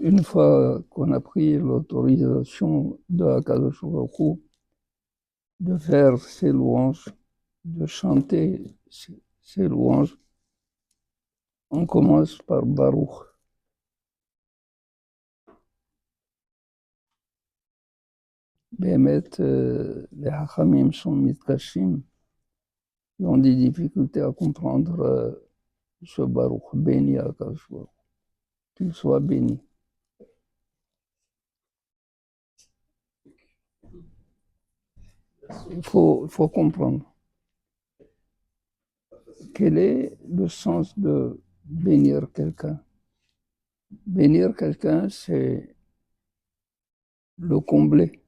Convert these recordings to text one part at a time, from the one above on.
Une fois qu'on a pris l'autorisation de Akadosh Baruch Hu de faire ses louanges, de chanter ses louanges, on commence par Baruch. Bémet, les Hachamim sont mitkashim, ils ont des difficultés à comprendre ce Baruch, béni Akadosh Baruch Hu, qu'il soit béni. Il faut comprendre quel est le sens de bénir quelqu'un. Bénir quelqu'un, c'est le combler,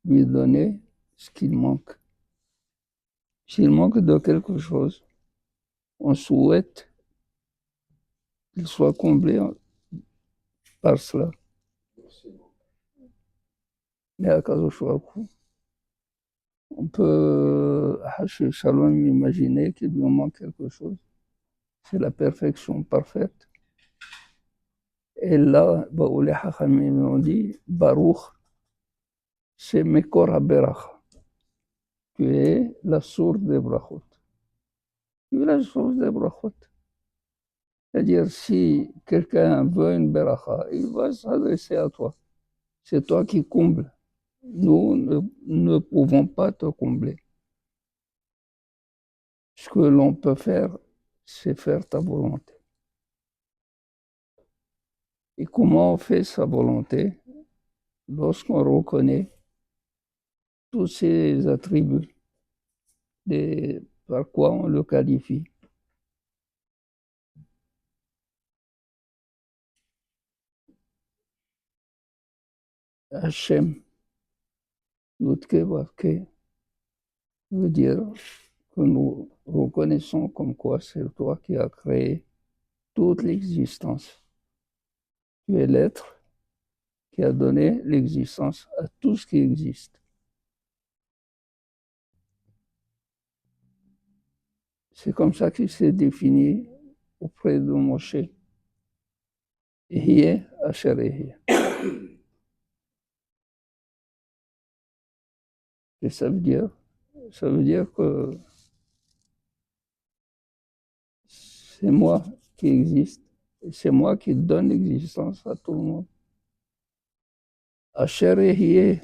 lui donner ce qu'il manque. S'il manque de quelque chose, on souhaite qu'il soit comblé par cela. Mais à Kadosh Baruch Hu, on peut, Shalom, imaginer qu'il lui manque quelque chose. C'est la perfection parfaite. Et là, les Hachamim ont dit, Baruch, c'est Mekor HaBeracha. Tu es la source des brachot. Tu es la source des brachot. C'est-à-dire, si quelqu'un veut une beracha, il va s'adresser à toi. C'est toi qui combles. Nous ne pouvons pas te combler. Ce que l'on peut faire, c'est faire ta volonté. Et comment on fait sa volonté? Lorsqu'on reconnaît tous ces attributs, par quoi on le qualifie. Hachem, Yudke Vavke, veut dire que nous reconnaissons comme quoi c'est toi qui as créé toute l'existence. Tu es l'être qui a donné l'existence à tout ce qui existe. C'est comme ça qu'il s'est défini auprès de Moshe. Hiye asher hiye. Et ça veut dire que c'est moi qui existe, et c'est moi qui donne l'existence à tout le monde. Asher hiye,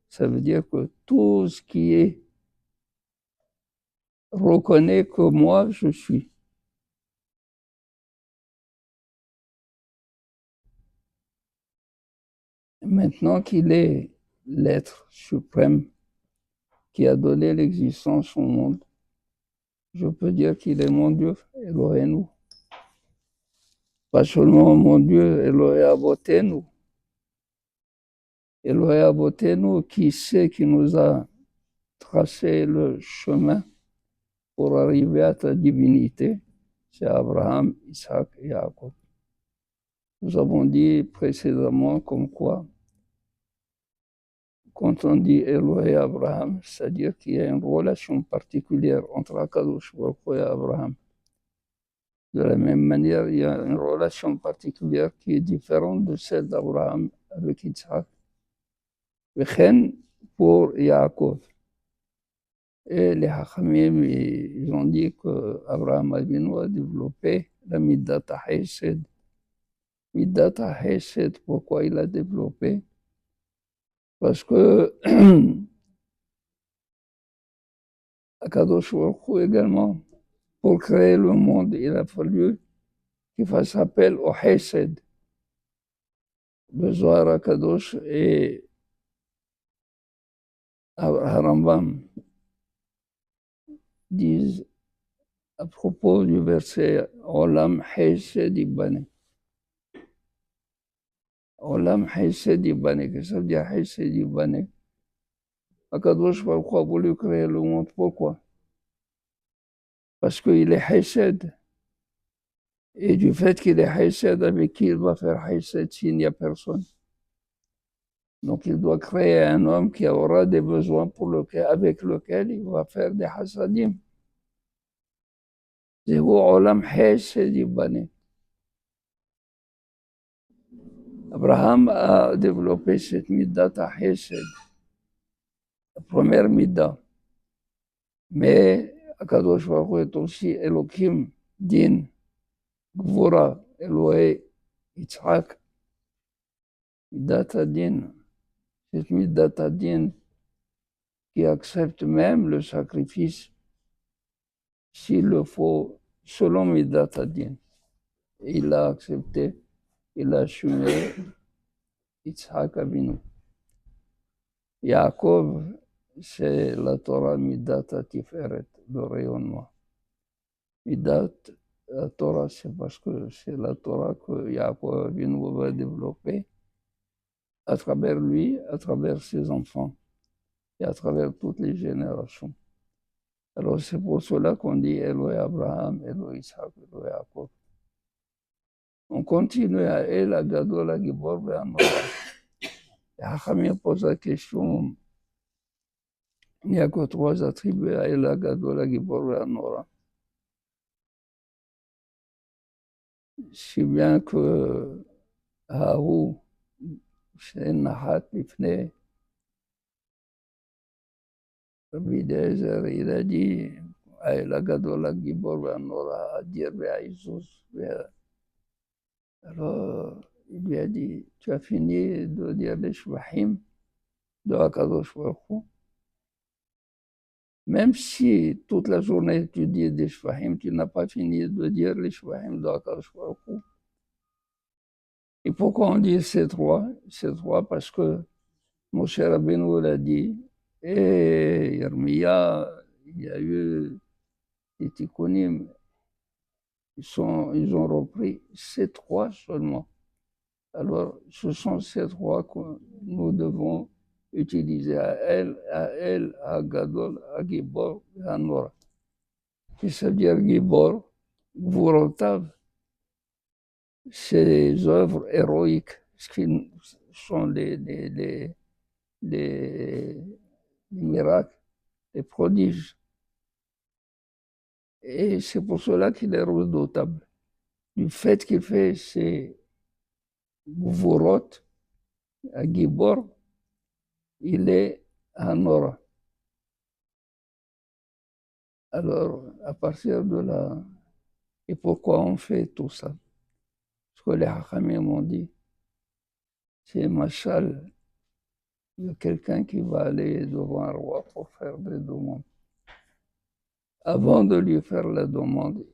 ça veut dire que tout ce qui est reconnaît que moi je suis. Maintenant qu'il est l'être suprême qui a donné l'existence au monde, je peux dire qu'il est mon Dieu, Elohenu. Pas seulement mon Dieu, Elohé Avotenu. Elohé Avotenu, qui sait qui nous a tracé le chemin pour arriver à ta divinité, c'est Abraham, Isaac et Jacob. Nous avons dit précédemment comme quoi, quand on dit Elohé Abraham, c'est-à-dire qu'il y a une relation particulière entre Akadosh Baruch Hu et Abraham. De la même manière, il y a une relation particulière qui est différente de celle d'Abraham avec Isaac. Vechen pour Yaakov. Et les Hachamim, ils ont dit qu'Abraham Avinu a développé la Midat HaHesed. Midat HaHesed, pourquoi il l'a développé? Parce que Akadosh Baruch Hu également, pour créer le monde, il a fallu qu'il fasse appel au Hesed. Le Zohar Akadosh et Harambam disent à propos du verset Olam Hesed Ibane. Olam Hesed Ibane, qu'est-ce que ça veut dire Hesed Ibane? Akadosh Baruch Hu a voulu créer le monde, pourquoi? Parce qu'il est Hesed. Et du fait qu'il est Hesed, avec qui il va faire Hesed s'il n'y a personne? Donc il doit créer un homme qui aura des besoins avec lequel il va faire des Hasadim. זהו עולם חסד ייבנה. Abraham a développé cette Midat Hesed, la première Midah. Mais Akadosh Baruch Hu est aussi Elohim, Din, Gvura, Elohé, Yitzhak, Midat Din. Cette Midat Din qui accepte même le sacrifice s'il le faut, selon Midat Din. Il a accepté, il a assumé Yitzhak Avinu. Yaakov, c'est la Torah Midat Tiferet, le rayonnement. Midat, la Torah, c'est parce que c'est la Torah que Yaakov Avinu va développer à travers lui, à travers ses enfants et à travers toutes les générations. Alors c'est pour cela qu'on dit Elohé Abraham, Elohé Isaac, Elohé Yaakov. On continue à El Agadol Agibor Be'anora. Hachamim pose la question, il n'y a que 3 attributs à El Agadol Agibor Be'anora. Si bien que Haou, c'est Nahat Lifne, Rabbi Eliezer, il a dit El Agadol Agibor Be'anora, Adir Be'aïzus. Alors, il lui a dit, tu as fini de dire les Shvahim de Akadosh Baruch Hu. Même si toute la journée tu dis des Shvahim, tu n'as pas fini de dire les Shvahim de Akadosh Baruch Hu. Et pourquoi on dit ces 3? Ces 3 parce que Moshe Rabbeinu l'a dit, et Yermia, il y a eu des tikkunim, ils ont repris ces 3 seulement. Alors, ce sont ces 3 que nous devons utiliser à El, à Gadol, à Gibor et à Nora. Et ça veut dire Gibor, Gvurotav, ces œuvres héroïques, ce qui sont les miracles, les prodiges. Et c'est pour cela qu'il est redoutable. Du fait qu'il fait ces Gvurot à Gibor, il est à Nora. Alors, à partir de là, et pourquoi on fait tout ça? Parce que les Hachamim m'ont dit, c'est machal de quelqu'un qui va aller devant un roi pour faire des demandes. Avant de lui faire la demande,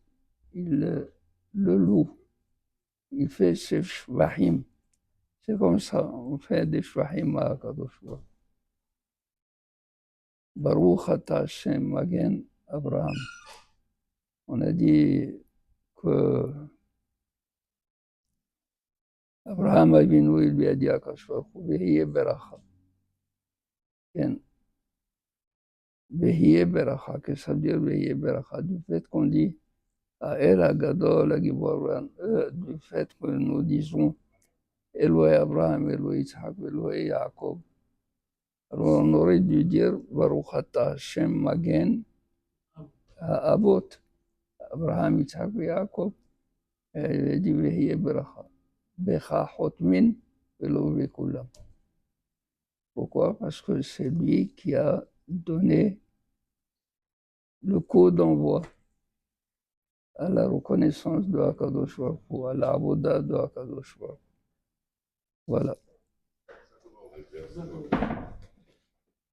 il le loue. Il fait ses shvahim. C'est comme ça, on fait des shvahim à Akadosh Baruch. Baruch ata Hashem Magen Abraham. On a dit que Abraham Avinu, il lui a dit à Akadosh Baruch Vehiye beracha. Vehiye beracha, que ça veut dire Vehiye beracha, du fait qu'on dit à El Agadol, à Gibor, du fait que nous disons Elohé Abraham, Elohé Yitzhak, Elohé Yaakov. Alors on aurait dû dire Baruch ata Hashem Magen Avot, Abraham, Yitzhak et Yaakov. Il a dit Vehiye beracha. Becha Hotmin, Velo Vekulam. Pourquoi? Parce que c'est lui qui a donné le coup d'envoi à la reconnaissance de Akadosh Baruch Hu, à la avoda de Akadosh Baruch Hu. Voilà.